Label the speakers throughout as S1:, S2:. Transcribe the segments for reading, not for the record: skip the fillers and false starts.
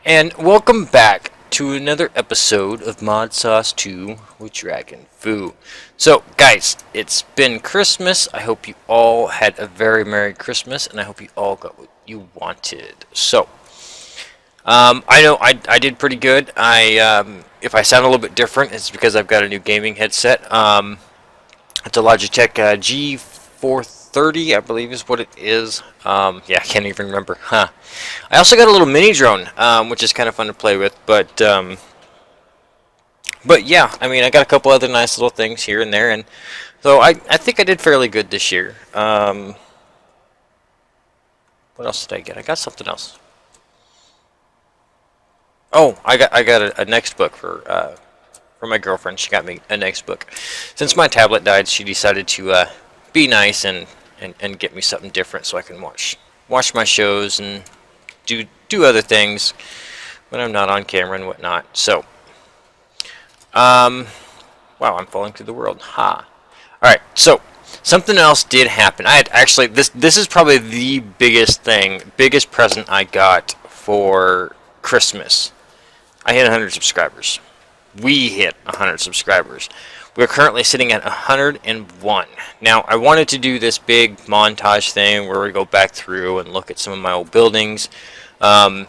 S1: And welcome back to another episode of Modsauce 2 with DragonFu. So, guys, it's been Christmas. I hope you all had a very Merry Christmas, and I hope you all got what you wanted. So, I know I did pretty good. If I sound a little bit different, it's because I've got a new gaming headset. It's a Logitech G430, I believe is what it is. Yeah, I can't even remember. Huh. I also got a little mini drone, which is kind of fun to play with. But yeah, I mean, I got a couple other nice little things here and there, and so I think I did fairly good this year. What else did I get? I got something else. Oh, I got a next book for my girlfriend. She got me a next book. Since my tablet died, she decided to be nice and get me something different so I can watch my shows and do other things when I'm not on camera and whatnot. So, wow, I'm falling through the world. Ha. All right. So something else did happen. I had actually this is probably the biggest present I got for Christmas. I hit 100 subscribers. We hit 100 subscribers. We're currently sitting at 101. Now, I wanted to do this big montage thing where we go back through and look at some of my old buildings. My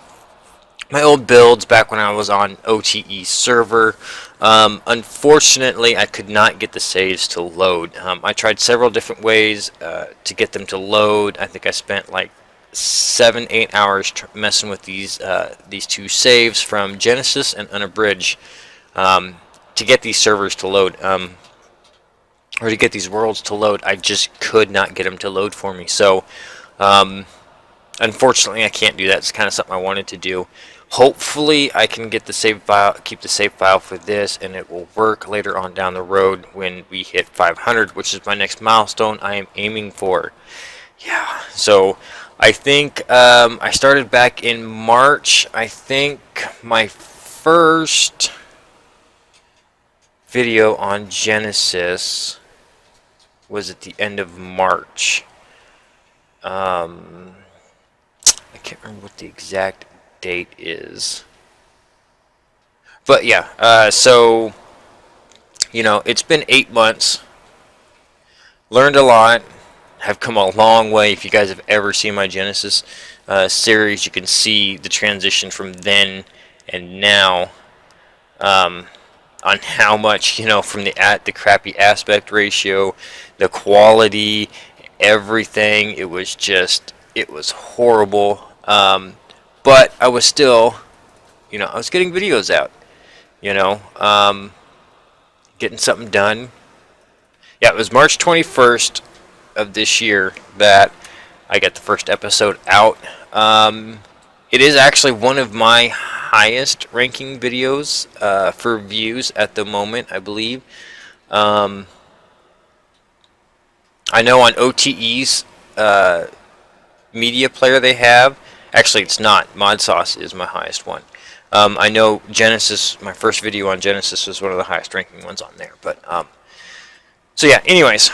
S1: old builds back when I was on OTE server. Unfortunately, I could not get the saves to load. I tried several different ways to get them to load. I think I spent like 7-8 hours messing with these two saves from Genesis and Unabridged to get these servers to load, or to get these worlds to load. I just could not get them to load for me. So unfortunately, I can't do that. It's kind of something I wanted to do. Hopefully, I can get the save file, keep the save file for this, and it will work later on down the road when we hit 500, which is my next milestone I am aiming for. Yeah, so I think I started back in March. I think my first video on Genesis was at the end of March. I can't remember what the exact date is. But yeah, so, you know, it's been 8 months. Learned a lot. Have come a long way. If you guys have ever seen my Genesis series, you can see the transition from then and now, on how much, you know, from the crappy aspect ratio, the quality, everything. It was horrible. But I was still, you know, I was getting videos out, you know, getting something done. Yeah, it was March 21st of this year that I got the first episode out. It is actually one of my highest ranking videos for views at the moment, I believe. I know on OTE's media player they have, actually it's not, Modsauce is my highest one. I know Genesis, my first video on Genesis was one of the highest ranking ones on there. But so yeah, anyways,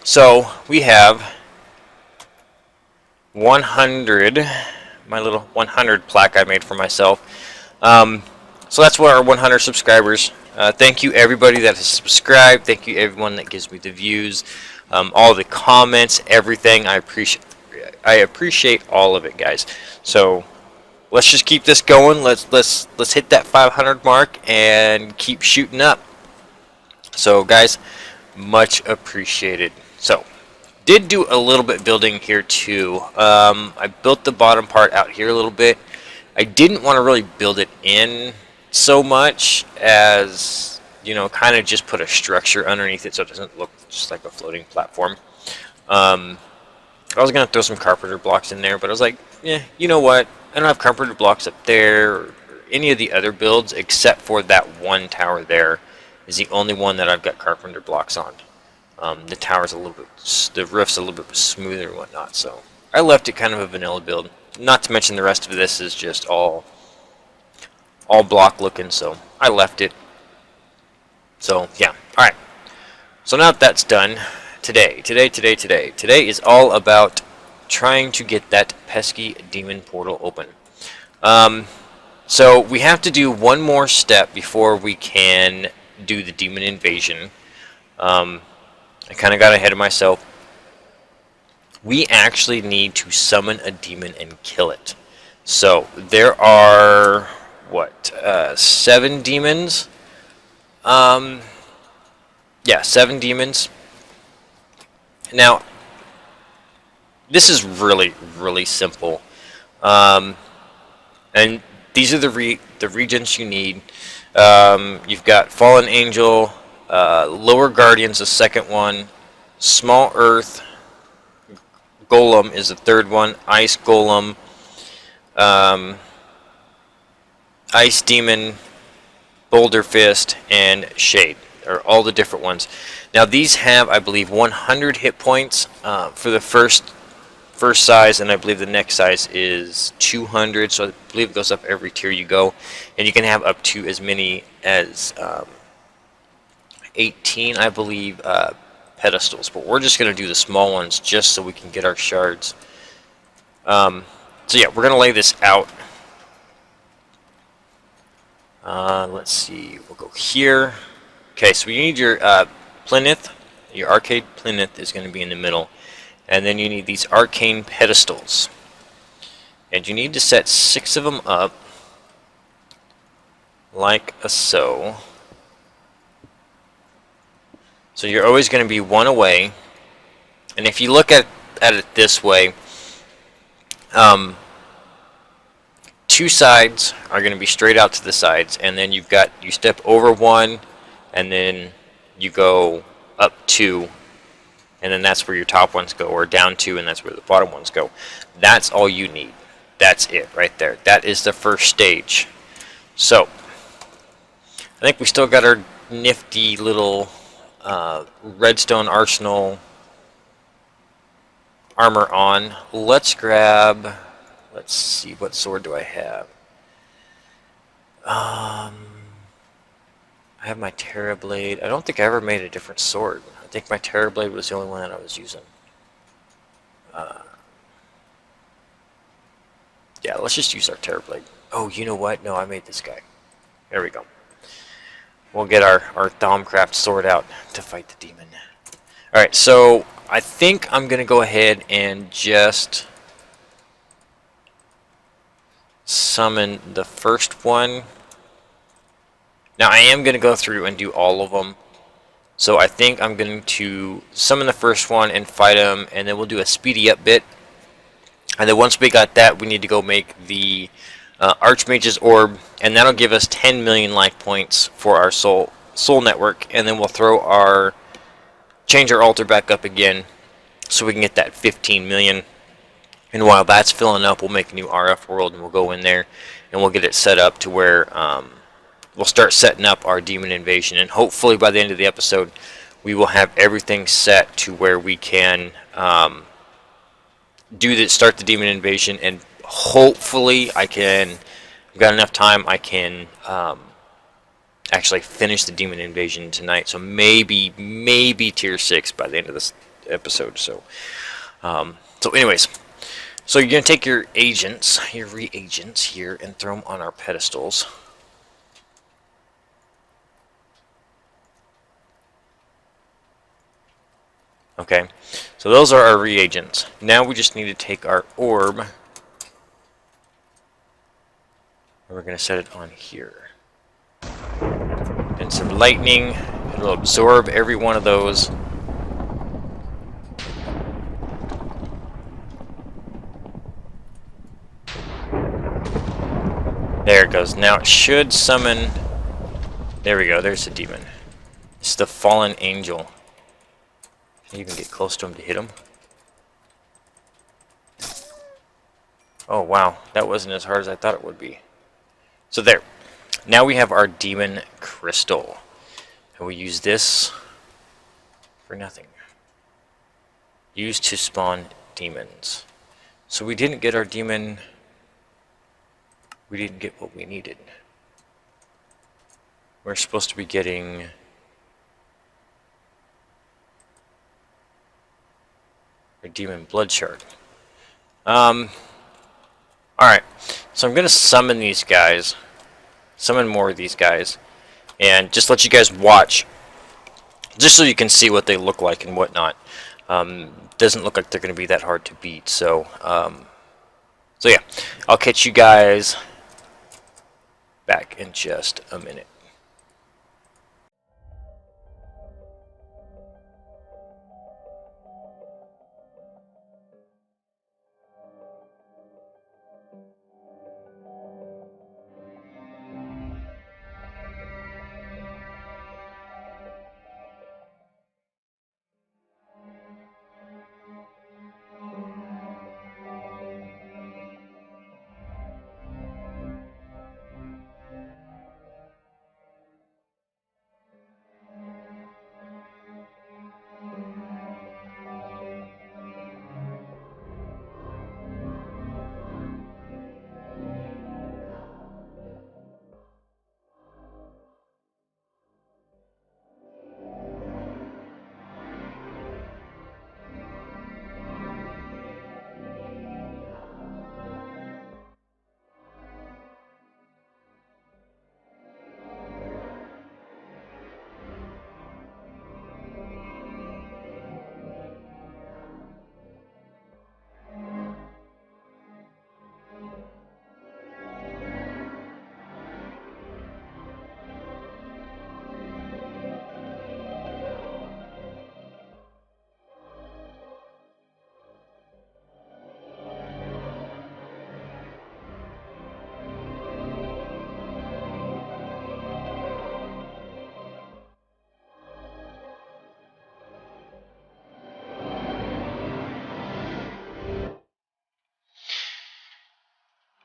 S1: so we have 100, my little 100 plaque I made for myself. So that's what our 100 subscribers. Thank you everybody that has subscribed. Thank you everyone that gives me the views, all the comments, everything. I appreciate all of it, guys. So let's just keep this going. Let's hit that 500 mark and keep shooting up. So guys, much appreciated. So did do a little bit building here too. I built the bottom part out here a little bit. I didn't want to really build it in so much as, you know, kind of just put a structure underneath it so it doesn't look just like a floating platform. I was going to throw some carpenter blocks in there, but I was like, yeah, you know what? I don't have carpenter blocks up there or any of the other builds except for that one tower there is the only one that I've got carpenter blocks on. The tower's a little bit, the roof's a little bit smoother and whatnot, so I left it kind of a vanilla build. Not to mention the rest of this is just all block looking, so I left it. So yeah, alright. So now that that's done, Today is all about trying to get that pesky demon portal open. So we have to do one more step before we can do the demon invasion. I kind of got ahead of myself. We actually need to summon a demon and kill it. So there are, what, 7 demons? Yeah, 7 demons. Now, this is really, really simple. And these are the regions you need. You've got Fallen Angel, Lower Guardians, the second one, Small Earth, Golem is the third one, Ice Golem, Ice Demon, Boulder Fist, and Shade are all the different ones. Now these have, I believe, 100 hit points for the first size, and I believe the next size is 200, so I believe it goes up every tier you go, and you can have up to as many as 18, I believe, pedestals, but we're just going to do the small ones just so we can get our shards. So yeah, we're going to lay this out. Let's see, we'll go here. Okay, so you need your plinth. Your arcade plinth is going to be in the middle. And then you need these arcane pedestals. And you need to set 6 of them up, like so. So you're always going to be 1 away. And if you look at it this way, 2 sides are going to be straight out to the sides, and then you step over 1, and then you go up 2. And then that's where your top ones go, or down 2, and that's where the bottom ones go. That's all you need. That's it right there. That is the first stage. So, I think we still got our nifty little redstone arsenal armor on. Let's see, what sword do I have? I have my Terra Blade. I don't think I ever made a different sword. I think my Terra Blade was the only one that I was using. Yeah, let's just use our Terra Blade. Oh, you know what? No, I made this guy. There we go. We'll get our Thaumcraft sword out to fight the demon. Alright, so I think I'm going to go ahead and just summon the first one. Now, I am going to go through and do all of them. So I think I'm going to summon the first one and fight him, and then we'll do a speedy up bit. And then once we got that, we need to go make the Archmage's Orb, and that'll give us 10 million life points for our soul network, and then we'll change our altar back up again so we can get that 15 million. And while that's filling up, we'll make a new RF world, and we'll go in there and we'll get it set up to where we'll start setting up our demon invasion, and hopefully by the end of the episode we will have everything set to where we can start the demon invasion, and hopefully I've got enough time I can actually finish the demon invasion tonight. So maybe tier 6 by the end of this episode. So anyways, so you're gonna take your reagents here and throw them on our pedestals. Okay, so those are our reagents. Now we just need to take our orb, and we're going to set it on here. And some lightning, it'll absorb every one of those. There it goes. Now it should summon. There we go, there's the demon. It's the Fallen Angel. Can you even get close to him to hit him? Oh wow, that wasn't as hard as I thought it would be. So there. Now we have our demon crystal. And we use this for nothing. Used to spawn demons. So we didn't get our demon. We didn't get what we needed. We're supposed to be getting a demon blood shard. Alright, so I'm going to summon these guys, summon more of these guys, and just let you guys watch, just so you can see what they look like and whatnot. Doesn't look like they're going to be that hard to beat, so yeah, I'll catch you guys back in just a minute.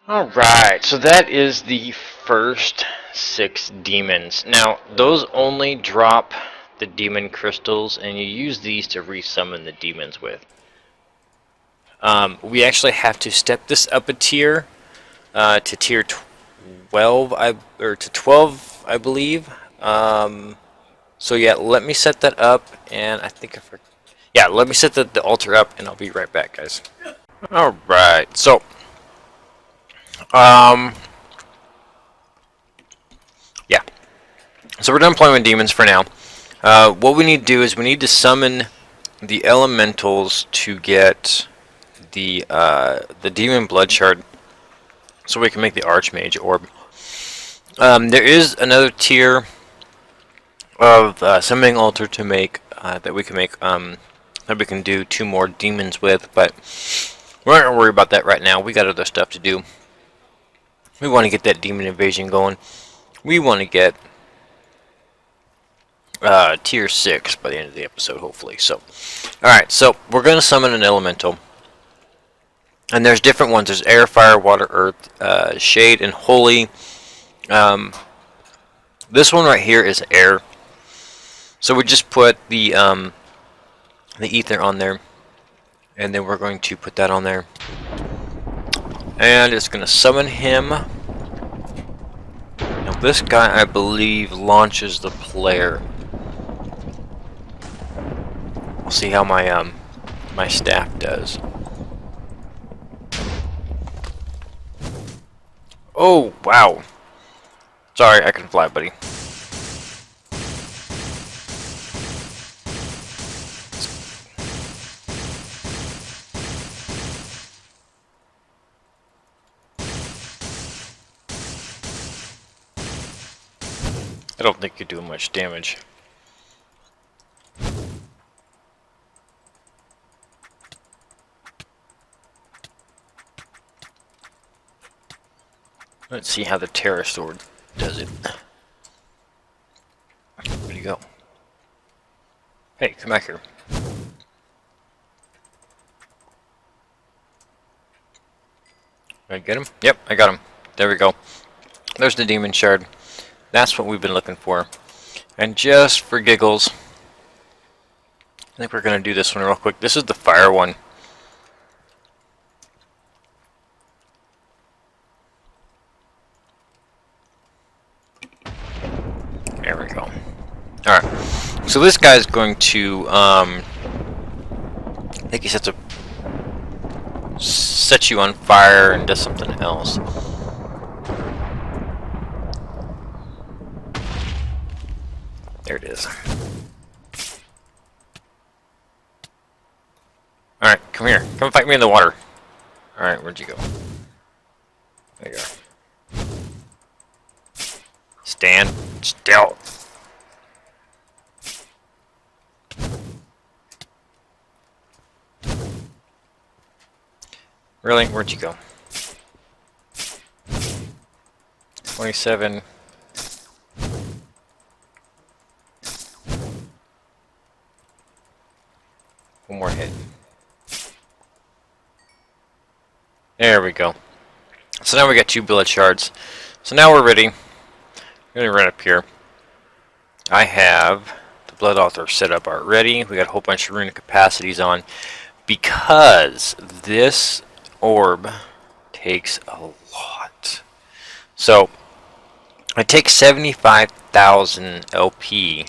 S1: Alright, so that is the first 6 demons. Now, those only drop the demon crystals, and you use these to resummon the demons with. We actually have to step this up a tier to tier 12, or to 12, I believe. So yeah, let me set that up, and I think yeah, let me set the altar up, and I'll be right back, guys. Alright, so yeah. So we're done playing with demons for now. What we need to do is we need to summon the elementals to get the demon blood shard, so we can make the archmage orb. There is another tier of summoning altar to make that we can make that we can do 2 more demons with, but we're not gonna worry about that right now. We got other stuff to do. We want to get that demon invasion going. We want to get tier 6 by the end of the episode, hopefully. So, alright, so we're going to summon an elemental. And there's different ones. There's air, fire, water, earth, shade, and holy. This one right here is air. So we just put the ether on there. And then we're going to put that on there. And it's going to summon him. Now this guy, I believe, launches the player. We'll see how my my staff does. Oh, wow. Sorry, I can fly, buddy. I don't think you're doing much damage. Let's see how the Terror Sword does it. Where'd you go? Hey, come back here. Did I get him? Yep, I got him. There we go. There's the demon shard. That's what we've been looking for. And just for giggles, I think we're going to do this one real quick. This is the fire one. There we go. Alright. So this guy's going to think he sets you on fire and does something else. There it is. Alright, come here. Come fight me in the water. Alright, where'd you go? There you go. Stand still. Really? Where'd you go? 27. One more hit. There we go. So now we got 2 billet shards. So now we're ready. I'm going to run up here. I have the blood altar set up already. We got a whole bunch of rune capacities on because this orb takes a lot. So I take 75,000 LP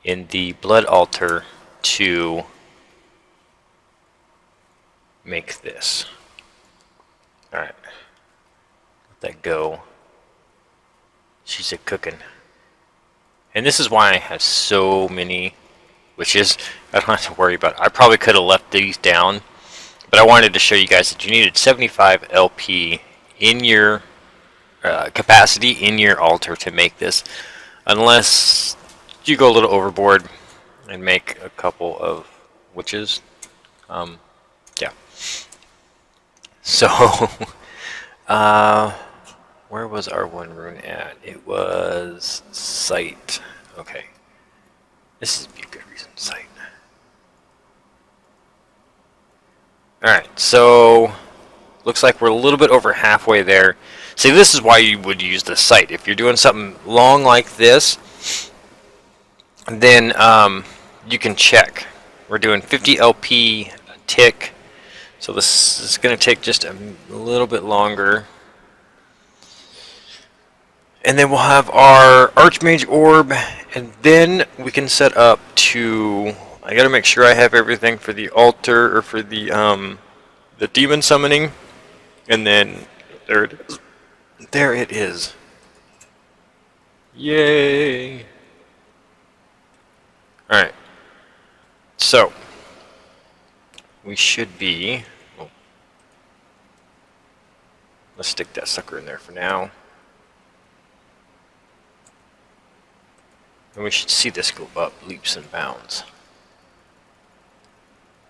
S1: in the blood altar to make this. Alright. Let that go. She's a cooking. And this is why I have so many witches. I don't have to worry about it. I probably could have left these down, but I wanted to show you guys that you needed 75 LP in your capacity in your altar to make this, unless you go a little overboard and make a couple of witches. Yeah. So, where was our one rune at? It was sight. Okay. This would be a good reason, sight. Alright, so looks like we're a little bit over halfway there. See, this is why you would use the sight. If you're doing something long like this, then you can check. We're doing 50 LP a tick, so this is going to take just a little bit longer. And then we'll have our Archmage Orb, and then we can set up to... I gotta make sure I have everything for the altar, or for the demon summoning. And then, there it is. There it is. Yay! Alright. So, we should be... Oh. Let's stick that sucker in there for now. And we should see this go up leaps and bounds.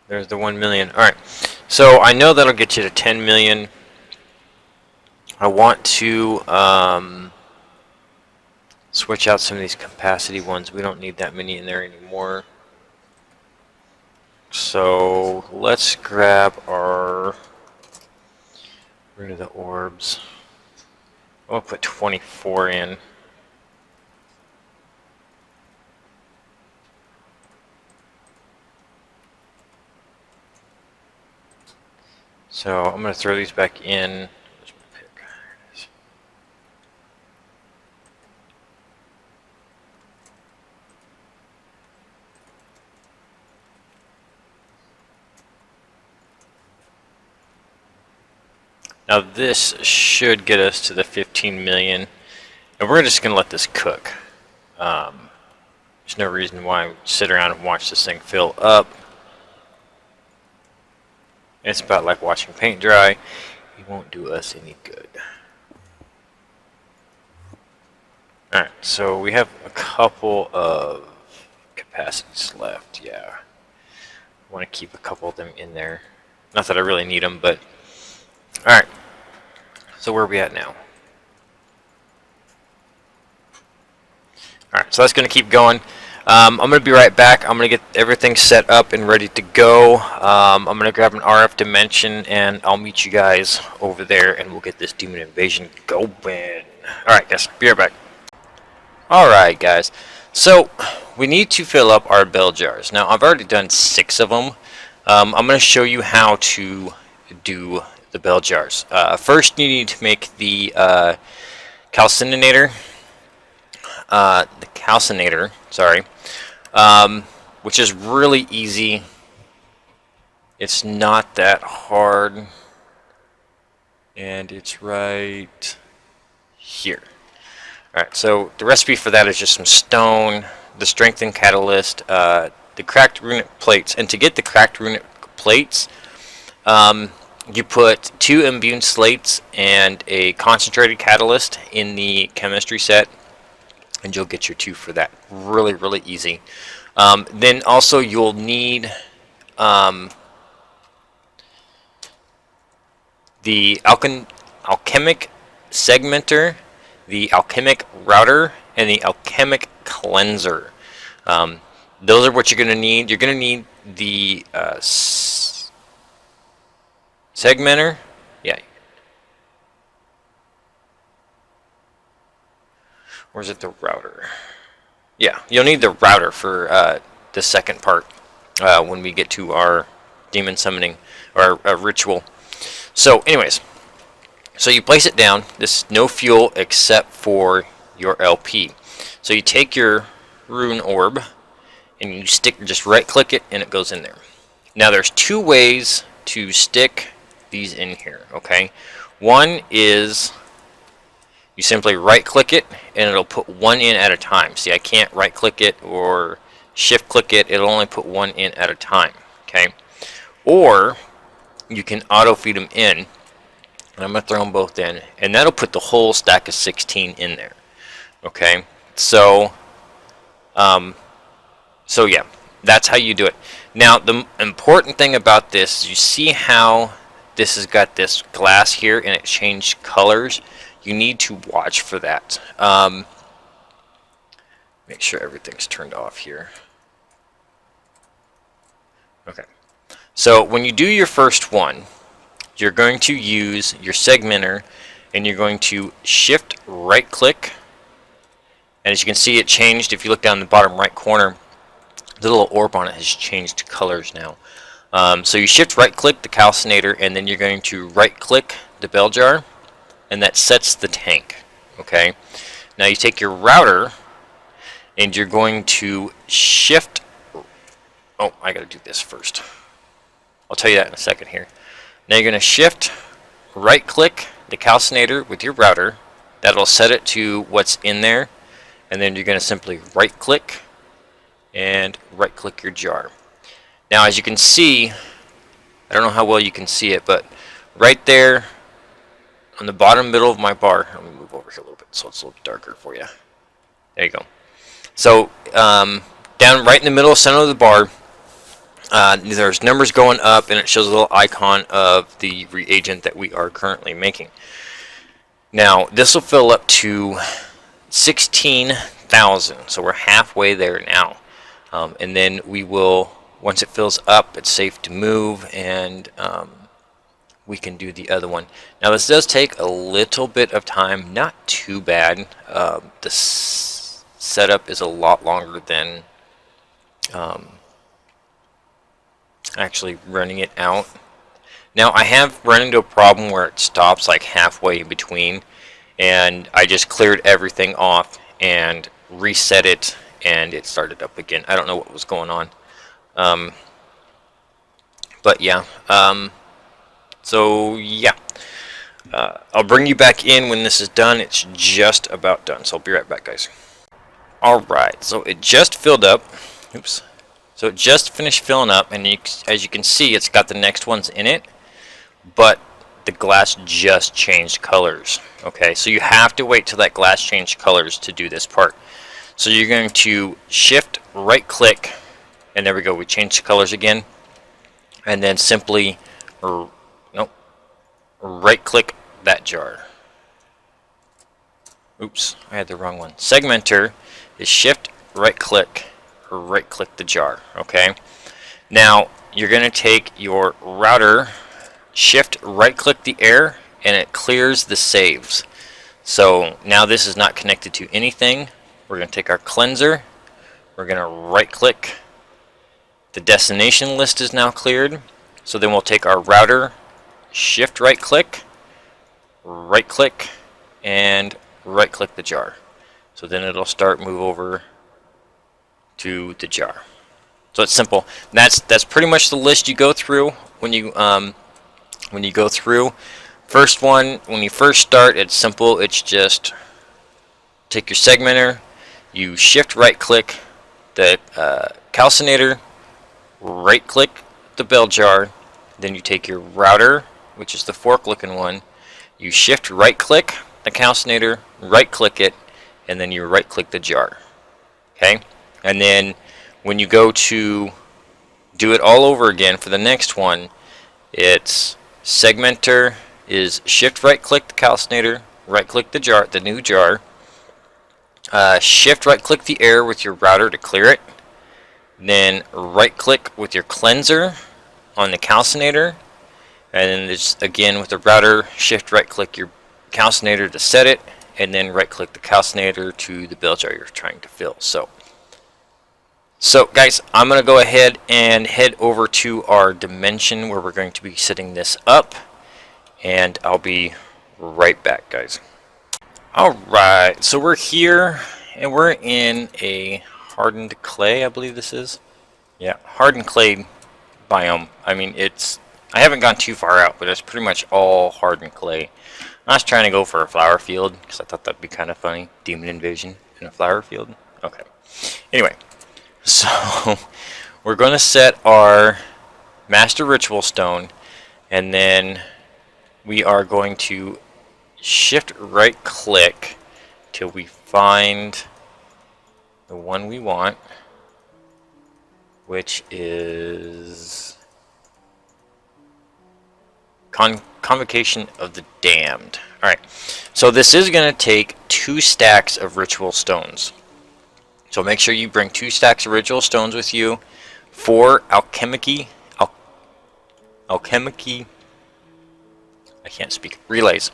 S1: There's the 1 million. Alright, so I know that'll get you to 10 million. I want to switch out some of these capacity ones. We don't need that many in there anymore. So let's grab our rid of the orbs. I'll put 24 in. So I'm going to throw these back in. Where's my pick? There it is. Now this should get us to the 15 million, and we're just going to let this cook. There's no reason why we sit around and watch this thing fill up. It's about like watching paint dry. It won't do us any good. Alright, so we have a couple of capacities left, yeah. I want to keep a couple of them in there. Not that I really need them, but... Alright, so where are we at now? Alright, so that's going to keep going. I'm going to be right back. I'm going to get everything set up and ready to go. I'm going to grab an RF dimension, and I'll meet you guys over there, and we'll get this demon invasion going. Alright guys, be right back. Alright guys, so we need to fill up our bell jars. Now I've already done 6 of them. I'm going to show you how to do the bell jars. First you need to make the calcinator. Sorry, which is really easy. It's not that hard, and it's right here. Alright, so the recipe for that is just some stone, the strengthened catalyst, the cracked runic plates. And to get the cracked runic plates, you put 2 imbued slates and a concentrated catalyst in the chemistry set, and you'll get your 2 for that. Really, really easy. Then also you'll need the alchemic segmenter, the alchemic router, and the alchemic cleanser. Those are what you're going to need. You're going to need the segmenter. Yeah. Or is it the router? Yeah, you'll need the router for the second part when we get to our demon summoning or ritual. So anyways, so you place it down. This is no fuel except for your LP. So you take your rune orb and you just right click it and it goes in there. Now there's 2 ways to stick these in here, okay? One is you simply right click it and it'll put 1 in at a time. See, I can't right click it or shift click it. It'll only put 1 in at a time, okay? Or you can auto feed them in, and I'm going to throw them both in, and that'll put the whole stack of 16 in there, okay? So so yeah, that's how you do it. Now the important thing about this is you see how this has got this glass here and it changed colors. You need to watch for that. Make sure everything's turned off here. Okay. So when you do your first one, you're going to use your segmenter and you're going to shift right click. And as you can see, it changed. If you look down in the bottom right corner, the little orb on it has changed colors now. So you shift right click the calcinator and then you're going to right click the bell jar, and that sets the tank. Okay. Now you take your router and you're going to shift. Oh, I gotta do this first. I'll tell you that in a second here. Now you're going to shift right click the calcinator with your router. That'll set it to what's in there, and then you're going to simply right click and right click your jar. Now as you can see, I don't know how well you can see it, but right there on the bottom middle of my bar, let me move over here a little bit so it's a little darker for you. There you go. So down right in the middle center of the bar, there's numbers going up and it shows a little icon of the reagent that we are currently making. Now this will fill up to 16,000, so we're halfway there now. And then we will, once it fills up, it's safe to move, and we can do the other one. Now this does take a little bit of time, not too bad. The setup is a lot longer than actually running it out. Now I have run into a problem where it stops like halfway in between, and I just cleared everything off and reset it and it started up again. I don't know what was going on. But yeah, so yeah, I'll bring you back in when this is done. It's just about done, so I'll be right back, guys. Alright, so it just filled up. Oops. So it just finished filling up, and as you can see, it's got the next ones in it, but the glass just changed colors. Okay, so you have to wait till that glass changed colors to do this part. So you're going to shift right click, and there we go, we changed colors again, and then simply right click that jar. Oops, I had the wrong one. Segmenter is shift right click the jar. Okay, now you're going to take your router, shift right click the air, and it clears the saves. So now this is not connected to anything. We're going to take our cleanser, we're going to right click, the destination list is now cleared. So then we'll take our router, shift right click, and right click the jar. So then it'll start move over to the jar. So it's simple. That's pretty much the list you go through when you go through. First one, when you first start, it's simple. It's just take your segmenter, you shift right click the calcinator, right click the bell jar, then you take your router, which is the fork looking one, you shift right click the calcinator, right click it, and then you right click the jar. Okay, and then when you go to do it all over again for the next one, it's segmenter is shift right click the calcinator, right click the jar, the new jar, shift right click the air with your router to clear it, then right click with your cleanser on the calcinator, and then just again with the router, shift right click your calcinator to set it, and then right click the calcinator to the bell jar you're trying to fill. So guys, I'm going to go ahead and head over to our dimension where we're going to be setting this up, and I'll be right back, guys. Alright, so we're here and we're in a hardened clay, I believe this is. Yeah, hardened clay biome. I mean, I haven't gone too far out, but it's pretty much all hardened clay. I was trying to go for a flower field because I thought that'd be kind of funny. Demon invasion in a flower field. Okay. Anyway, so we're going to set our master ritual stone, and then we are going to shift right click till we find the one we want, which is Convocation of the Damned. Alright, so this is going to take 2 stacks of ritual stones. So make sure you bring 2 stacks of ritual stones with you, 4 alchemic, I can't speak, relays,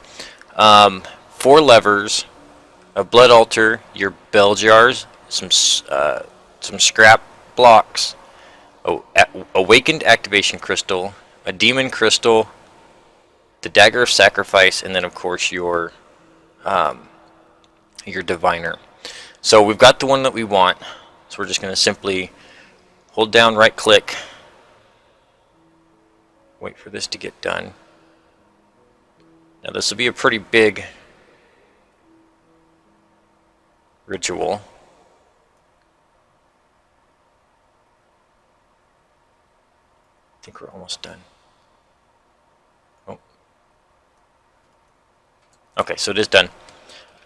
S1: 4 levers, a blood altar, your bell jars, some scrap blocks, awakened activation crystal, a demon crystal, the dagger of sacrifice, and then of course your diviner. So we've got the one that we want, so we're just going to simply hold down right click, wait for this to get done. Now this will be a pretty big ritual. I think we're almost done. Oh. Okay, so it is done.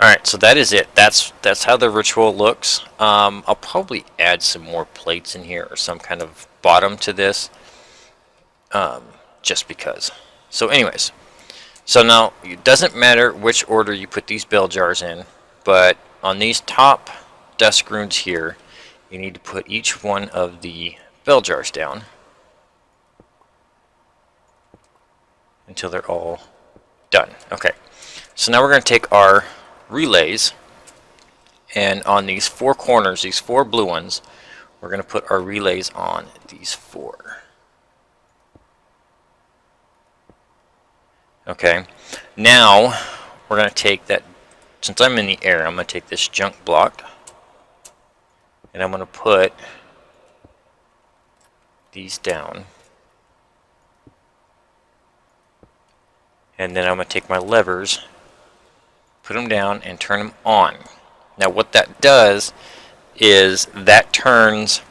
S1: Alright, so that is it. That's how the ritual looks. I'll probably add some more plates in here or some kind of bottom to this. Just because. So anyways. So now, it doesn't matter which order you put these bell jars in, but on these top desk runes here, you need to put each one of the bell jars down until they're all done. Okay, so now we're going to take our relays, and on these 4 corners, these 4 blue ones, we're going to put our relays on these 4. Okay, now we're going to take that, since I'm in the air, I'm going to take this junk block, and I'm going to put these down. And then I'm going to take my levers, put them down, and turn them on. Now what that does is that turns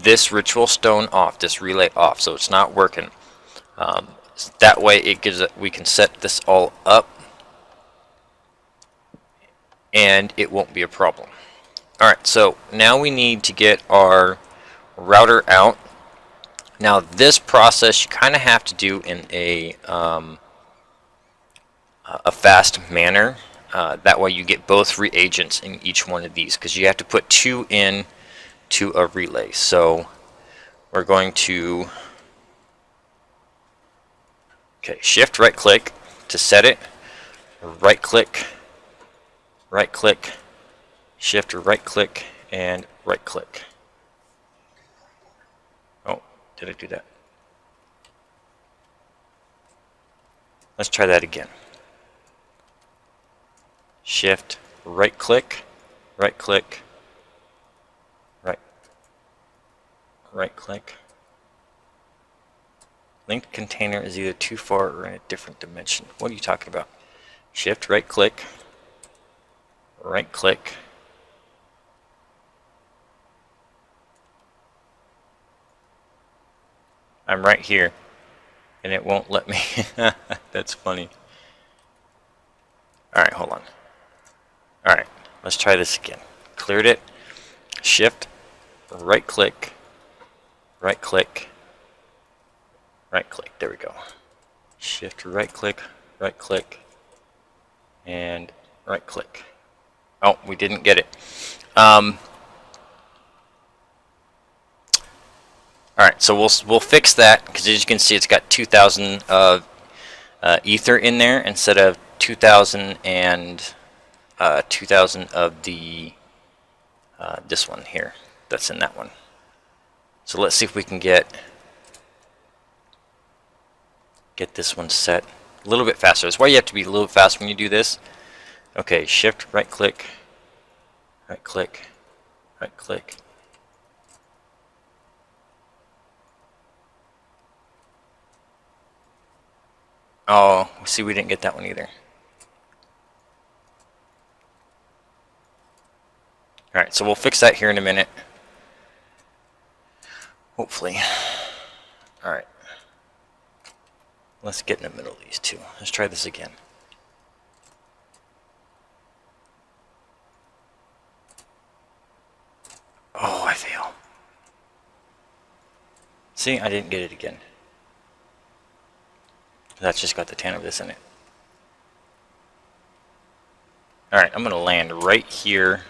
S1: this ritual stone off, this relay off, so it's not working. That way it gives it, we can set this all up and it won't be a problem. Alright, so now we need to get our router out. Now this process you kind of have to do in a fast manner. That way you get both reagents in each one of these, because you have to put 2 in to a relay. So we're going to shift right click to set it, right click, shift right click, and right click. Oh, did I do that? Let's try that again. Shift right click, right click, right right click. Linked container is either too far or in a different dimension. What are you talking about? Shift right click. Right click. I'm right here and it won't let me. That's funny. Alright, hold on. Alright, let's try this again. Cleared it. Shift, right click, right click, right click. There we go. Shift, right click, and right click. Oh, we didn't get it. Alright, so we'll fix that, because as you can see it's got 2000 ether in there instead of 2000 and 2000 of the this one here that's in that one. So let's see if we can get this one set a little bit faster. That's why you have to be a little fast when you do this. Okay, shift right click, right click, right click. Oh, see, we didn't get that one either. Alright, so we'll fix that here in a minute. Hopefully. Alright. Let's get in the middle of these two. Let's try this again. Oh, I fail. See, I didn't get it again. That's just got the 10 of this in it. Alright, I'm going to land right here.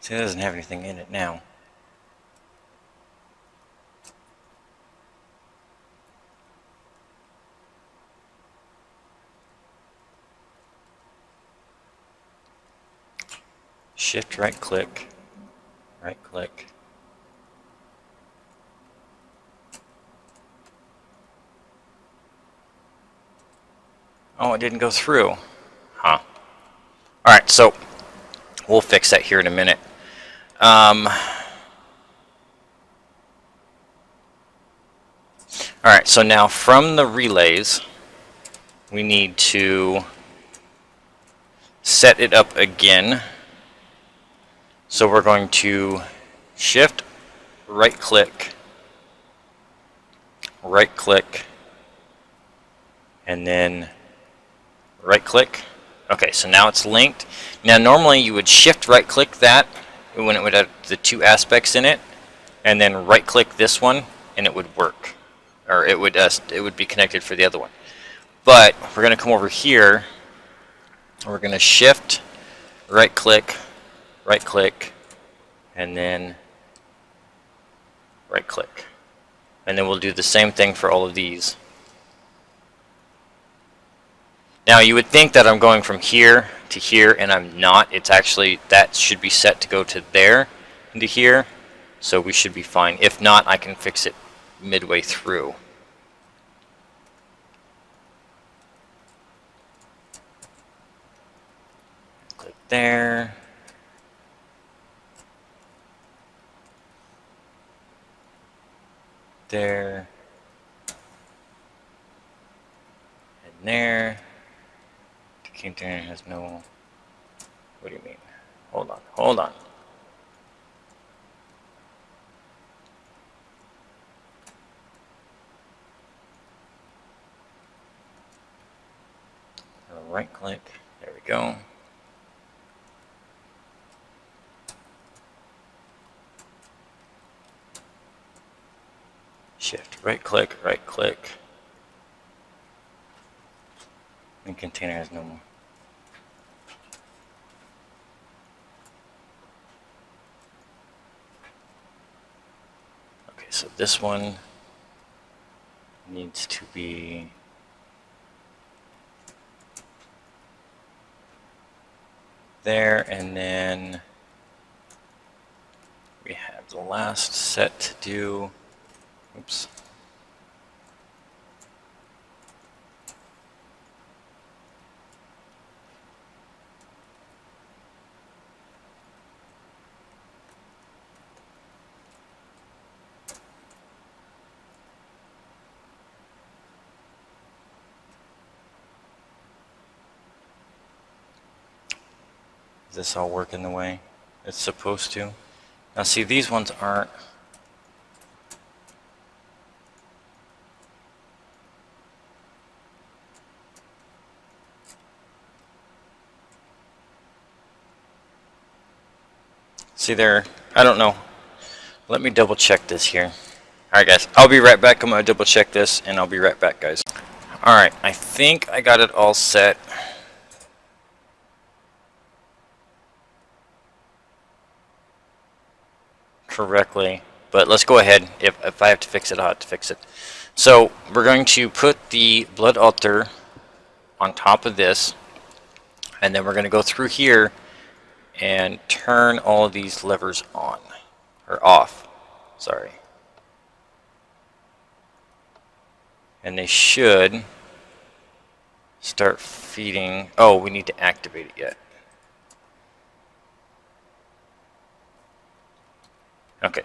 S1: See, it doesn't have anything in it now. Shift right click, right click. Oh, it didn't go through. Huh. Alright, so we'll fix that here in a minute. Alright, so now from the relays, we need to set it up again. So we're going to shift, right click, and then right click. Okay, so now it's linked. Now normally you would shift right click that when it would have the two aspects in it, and then right click this one and it would work. Or it would be connected for the other one. But we're going to come over here, and we're going to shift, right click, and then right click. And then we'll do the same thing for all of these. Now you would think that I'm going from here to here, and I'm not. It's actually, that should be set to go to there and to here. So we should be fine. If not, I can fix it midway through. Click there. There. And there. The container has no... What do you mean? Hold on, hold on. Right click, there we go. Shift, right click, and container has no more. Okay, so this one needs to be there, and then we have the last set to do, Oops. Is this all working the way it's supposed to? Now see, these ones aren't. See there, I don't know. Let me double check this here. Alright guys, I'll be right back. I'm going to double check this and I'll be right back, guys. Alright, I think I got it all set. Correctly. But let's go ahead. If I have to fix it, I'll have to fix it. So we're going to put the blood altar on top of this. And then we're going to go through here and turn all of these levers on. Or off. Sorry. And they should start feeding. Oh, we need to activate it yet. Okay.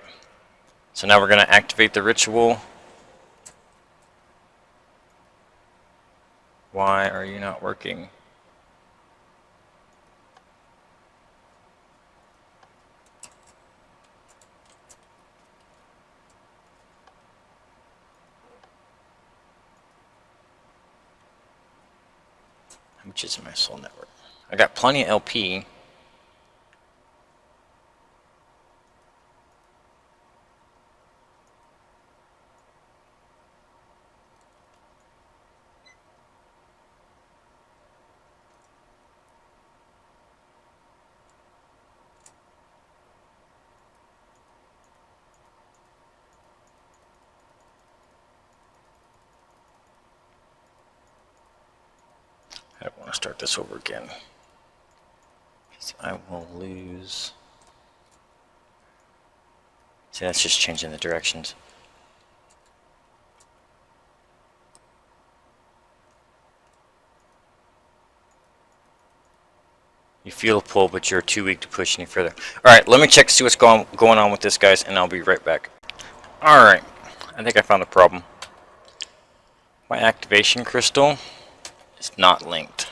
S1: So now we're going to activate the ritual. Why are you not working? How much is in my soul network? I got plenty of LP. I don't want to start this over again, because I will lose. See, that's just changing the directions. You feel a pull, but you're too weak to push any further. Alright, let me check to see what's going on with this, guys, and I'll be right back. Alright, I think I found the problem. My activation crystal is not linked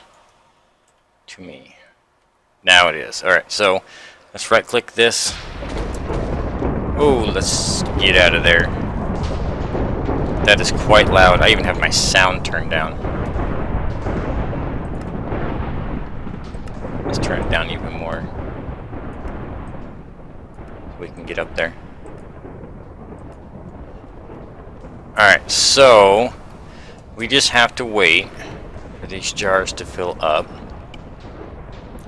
S1: to me. Now it is. Alright, so let's right click this. Oh, let's get out of there. That is quite loud. I even have my sound turned down. Let's turn it down even more so we can get up there. Alright, so we just have to wait for these jars to fill up.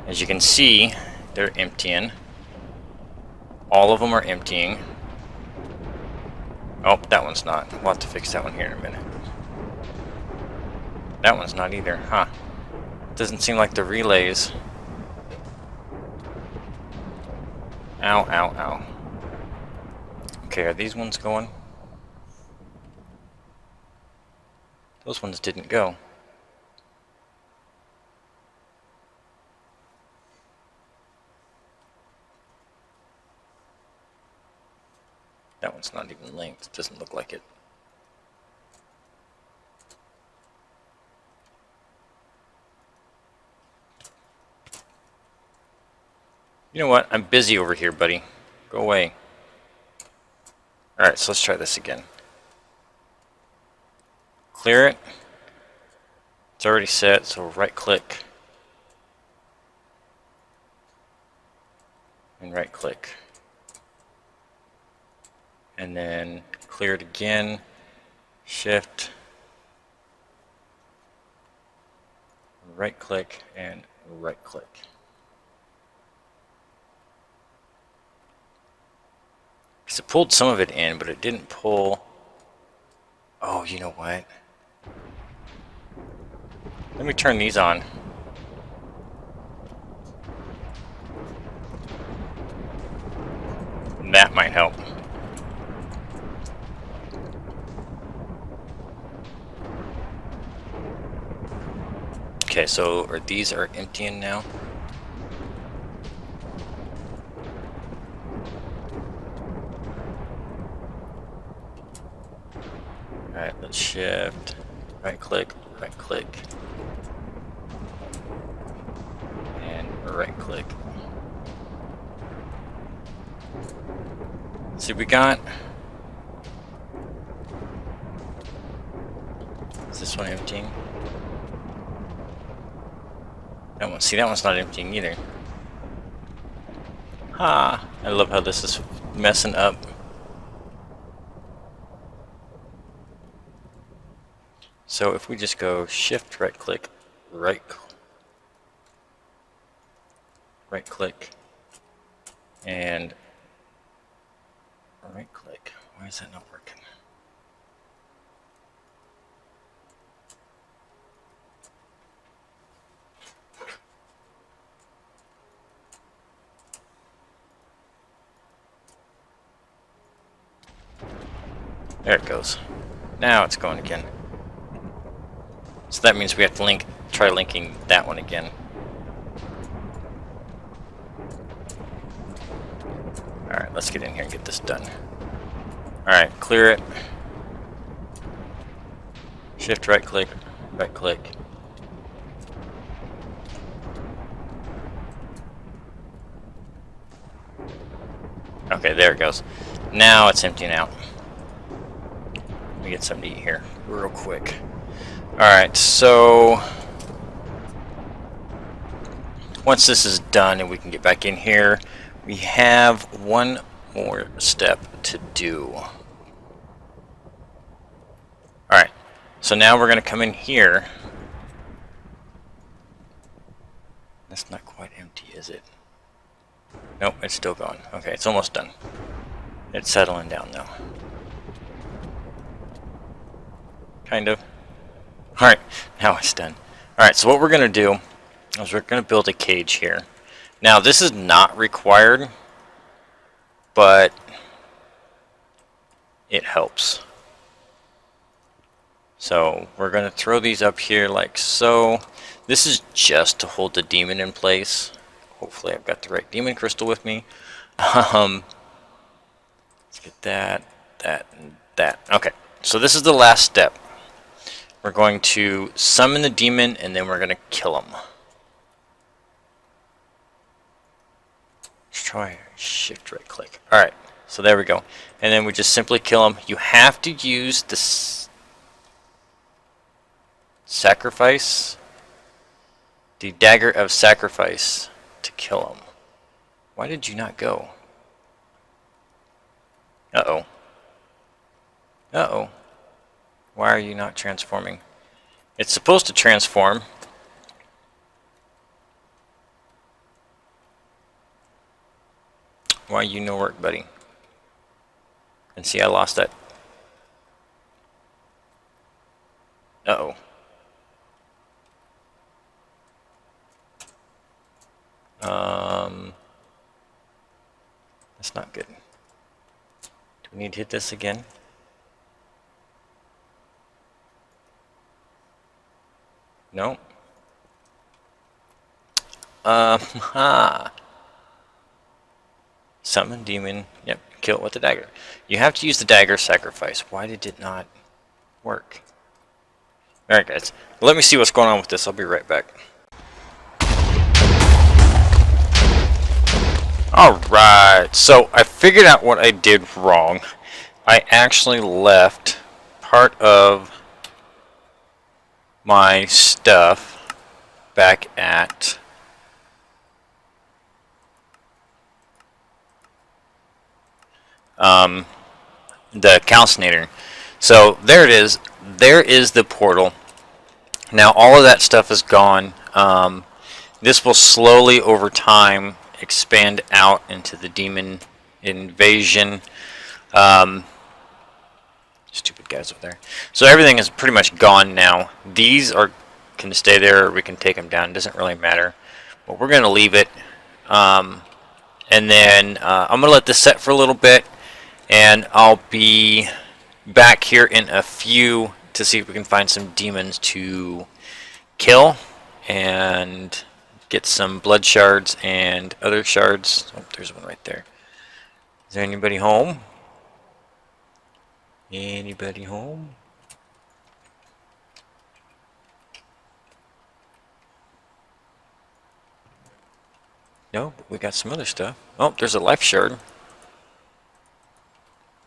S1: As you can see, they're emptying. All of them are emptying. Oh, that one's not. We'll have to fix that one here in a minute. That one's not either, huh? Doesn't seem like the relays. Ow, ow, ow. Okay, are these ones going? Those ones didn't go. That one's not even linked. It doesn't look like it. You know what? I'm busy over here, buddy. Go away. Alright, so let's try this again. Clear it. It's already set, so right click. And right click. And then clear it again. Shift. Right click and right click. Because it pulled some of it in, but it didn't pull. Oh, you know what? Let me turn these on. That might help. Okay, so these are emptying now? Alright, let's shift, right click, and right click. See what we got? Is this one emptying? That one, see, that one's not emptying either. Ha! I love how this is messing up. So if we just go shift right click, right click, and right click. Why is that not working? There it goes. Now it's going again. So that means we have to try linking that one again. Alright, let's get in here and get this done. Alright, clear it. Shift right click, right click. Okay, there it goes. Now it's emptying out. Let me get something to eat here real quick. Alright, so once this is done and we can get back in here, we have one more step to do. Alright, so now we're going to come in here. That's not quite empty, is it? Nope, it's still going. Okay, it's almost done. It's settling down now. Kind of. Alright, now it's done. Alright, so what we're going to do is we're going to build a cage here. Now, this is not required, but it helps. So, we're going to throw these up here like so. This is just to hold the demon in place. Hopefully I've got the right demon crystal with me. Let's get that, and that. Okay, so this is the last step. We're going to summon the demon, and then we're going to kill him. Let's try shift right click. Alright, so there we go. And then we just simply kill him. You have to use the sacrifice, the dagger of sacrifice, to kill him. Why did you not go? Uh-oh. Uh-oh. Why are you not transforming? It's supposed to transform. Why you no work, buddy? And see, I lost that. Uh-oh. That's not good. Do we need to hit this again? No. Summon demon. Yep, kill it with the dagger. You have to use the dagger sacrifice. Why did it not work? Alright guys, let me see what's going on with this. I'll be right back. Alright, so I figured out what I did wrong. I actually left part of my stuff back at the calcinator. So there it is. There is the portal. Now all of that stuff is gone. This will slowly over time expand out into the demon invasion. Stupid guys over there. So everything is pretty much gone now. These can stay there, or we can take them down. It doesn't really matter. But we're going to leave it. And then I'm going to let this set for a little bit. And I'll be back here in a few to see if we can find some demons to kill. and get some blood shards and other shards. Oh, there's one right there. Is there anybody home? Anybody home? No, but we got some other stuff. Oh, there's a life shard.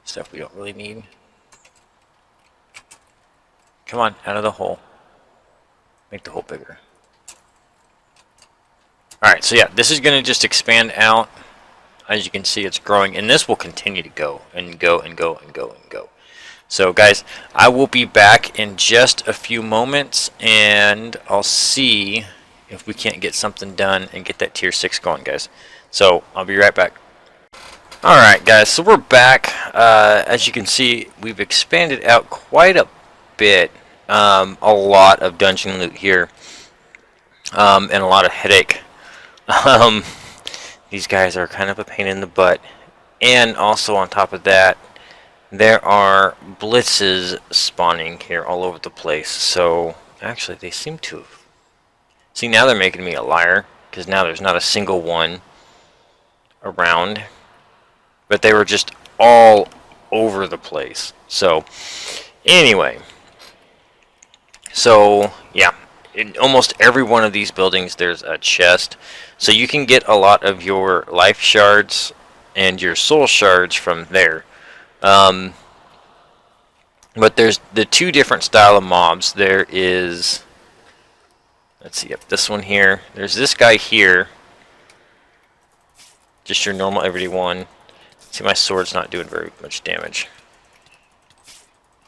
S1: Stuff we don't really need. Come on, out of the hole. Make the hole bigger. Alright, so yeah, this is going to just expand out. As you can see, it's growing, and this will continue to go and go and go and go and go. So guys, I will be back in just a few moments, and I'll see if we can't get something done and get that tier 6 going, guys. So I'll be right back. Alright guys, so we're back. As you can see, we've expanded out quite a bit. A lot of dungeon loot here, and a lot of headache. These guys are kind of a pain in the butt, and also on top of that, there are blitzes spawning here all over the place. So actually they seem to have... See, now they're making me a liar, because now there's not a single one around, but they were just all over the place. So anyway, so yeah, in almost every one of these buildings there's a chest, so you can get a lot of your life shards and your soul shards from there. But there's the two different style of mobs. There is, let's see, yep, this one here. There's this guy here, just your normal everyday one. See, my sword's not doing very much damage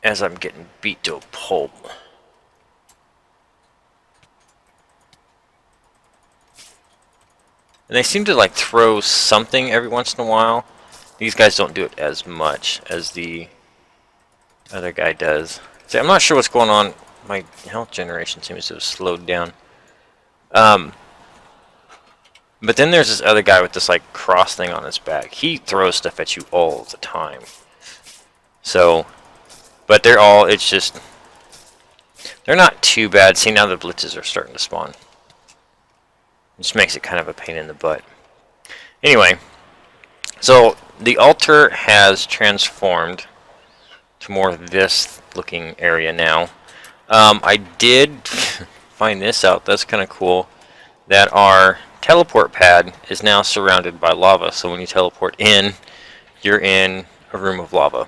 S1: as I'm getting beat to a pulp. And they seem to like throw something every once in a while. These guys don't do it as much as the other guy does. See, I'm not sure what's going on. My health generation seems to have slowed down. But then there's this other guy with this like cross thing on his back. He throws stuff at you all the time. So, but they're all, it's just, they're not too bad. See, now the blitzes are starting to spawn. It just makes it kind of a pain in the butt. Anyway, so the altar has transformed to more of this looking area now. I did find this out. That's kind of cool. That our teleport pad is now surrounded by lava. So when you teleport in, you're in a room of lava.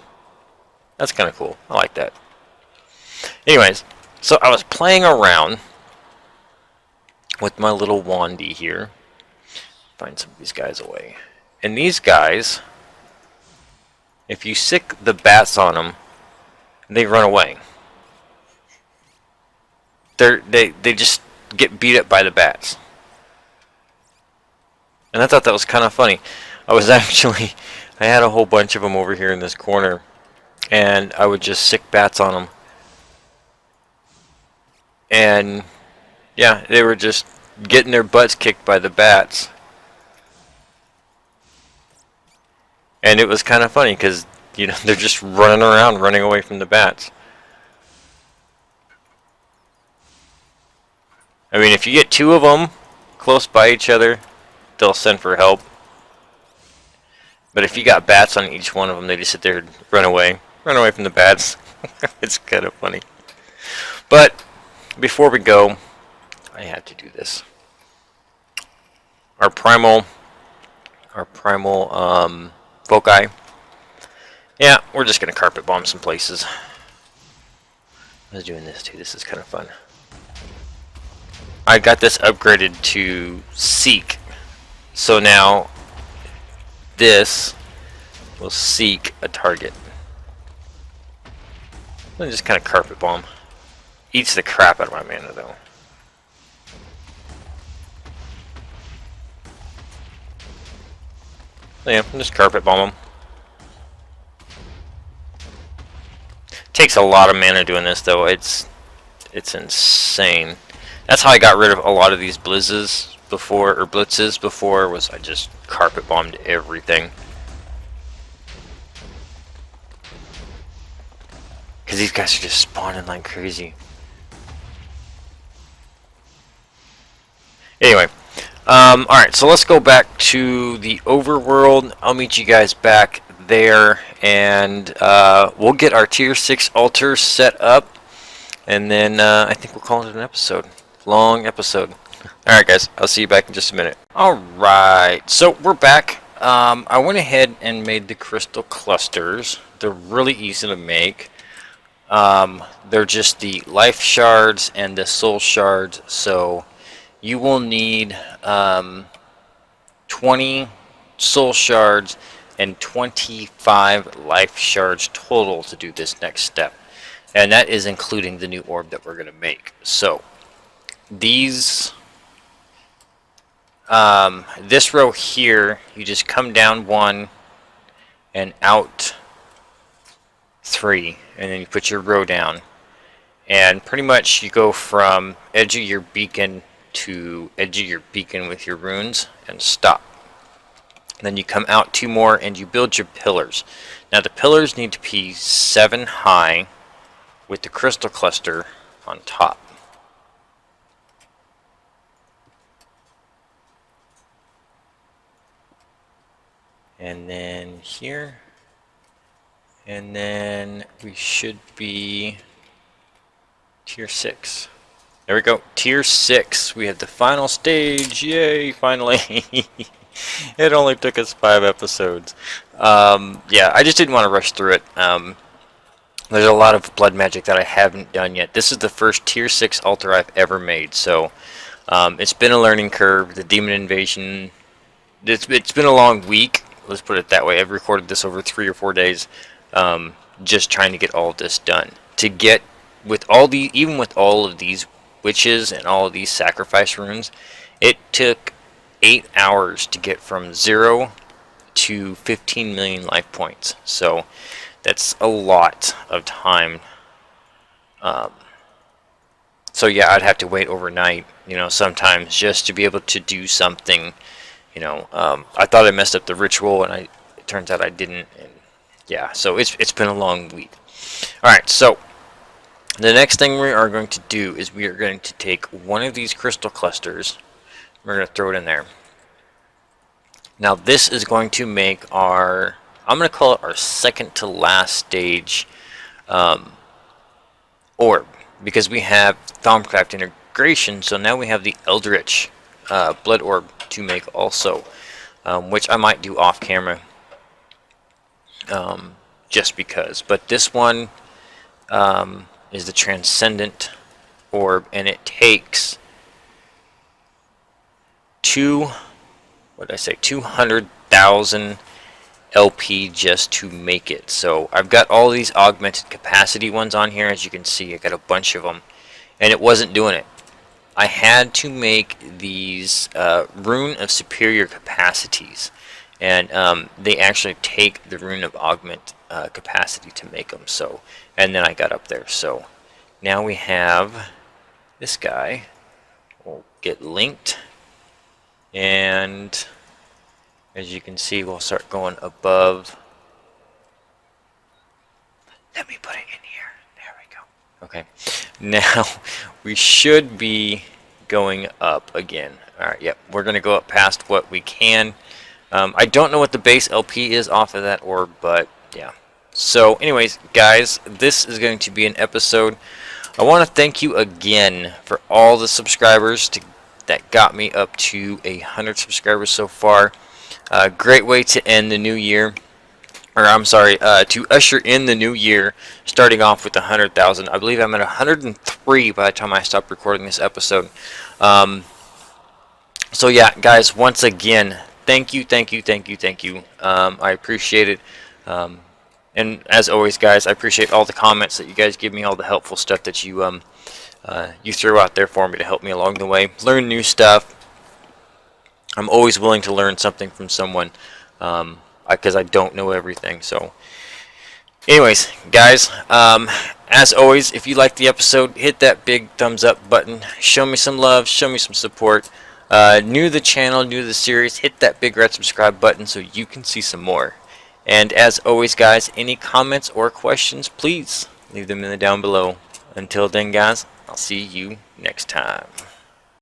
S1: That's kind of cool. I like that. Anyways, so I was playing around with my little wandy here. Find some of these guys away. And these guys, if you sick the bats on them, they run away. They just get beat up by the bats. And I thought that was kind of funny. I had a whole bunch of them over here in this corner, and I would just sick bats on them. And yeah, they were just getting their butts kicked by the bats. And it was kind of funny because, you know, they're just running around, running away from the bats. I mean, if you get two of them close by each other, they'll send for help. But if you got bats on each one of them, they just sit there and run away from the bats. It's kind of funny. But before we go, I had to do this. Our primal foci. Yeah, we're just gonna carpet bomb some places. I was doing this too. This is kind of fun. I got this upgraded to seek, so now this will seek a target. And just kind of carpet bomb. Eats the crap out of my mana though. Yeah, just carpet bomb them. Takes a lot of mana doing this though. It's insane. That's how I got rid of a lot of these blitzes before, was I just carpet bombed everything. Because these guys are just spawning like crazy. Anyway, alright, so let's go back to the overworld. I'll meet you guys back there, and we'll get our tier 6 altar set up, and then I think we'll call it an episode. Long episode. Alright guys, I'll see you back in just a minute. Alright, so we're back. I went ahead and made the crystal clusters. They're really easy to make. They're just the life shards and the soul shards, so you will need 20 soul shards and 25 life shards total to do this next step. And that is including the new orb that we're going to make. So, these... this row here, you just come down 1 and out 3, and then you put your row down. And pretty much you go from edge of your beacon to edge of your beacon with your runes and stop. And then you come out 2 more and you build your pillars. Now the pillars need to be 7 high with the crystal cluster on top. And then here, and then we should be tier 6. There we go, tier 6. We have the final stage. Yay, finally. It only took us 5 episodes. Yeah, I just didn't want to rush through it. There's a lot of blood magic that I haven't done yet. This is the first tier 6 altar I've ever made, so it's been a learning curve. The demon invasion, it's been a long week. Let's put it that way. I've recorded this over 3 or 4 days, just trying to get all of this done. To get with all the, even with all of these witches and all of these sacrifice runes, it took 8 hours to get from 0 to 15 million life points. So that's a lot of time. So yeah, I'd have to wait overnight, you know, sometimes just to be able to do something. You know, I thought I messed up the ritual, and it turns out I didn't. And yeah, so it's been a long week. All right, so the next thing we are going to do is we are going to take one of these crystal clusters. We're going to throw it in there. Now this is going to make our, I'm going to call it our second to last stage orb, because we have Thaumcraft integration. So now we have the Eldritch blood orb to make also, which I might do off camera, just because. But this one is the Transcendent orb, and it takes 200,000 LP just to make it. So I've got all these augmented capacity ones on here. As you can see, I got a bunch of them, and it wasn't doing it. I had to make these rune of superior capacities, and they actually take the rune of augment capacity to make them. So, and then I got up there. So now we have this guy. We'll get linked, and as you can see, we'll start going above. Let me put it in here. There we go. Okay. Now we should be going up again. Alright, yep. We're going to go up past what we can. I don't know what the base LP is off of that orb, but yeah. So anyways, guys, this is going to be an episode. I want to thank you again for all the subscribers that got me up to 100 subscribers so far. Great way to end the new year, or I'm sorry, to usher in the new year, starting off with 100,000. I believe I'm at 103 by the time I stop recording this episode. So yeah, guys, once again, thank you. I appreciate it. And as always, guys, I appreciate all the comments that you guys give me, all the helpful stuff that you throw out there for me to help me along the way, learn new stuff. I'm always willing to learn something from someone, because I don't know everything. So anyways, guys, as always, if you liked the episode, hit that big thumbs up button, show me some love, show me some support. New to the channel, new to the series, hit that big red subscribe button so you can see some more. And as always, guys, any comments or questions, please leave them in the down below. Until then, guys, I'll see you next time.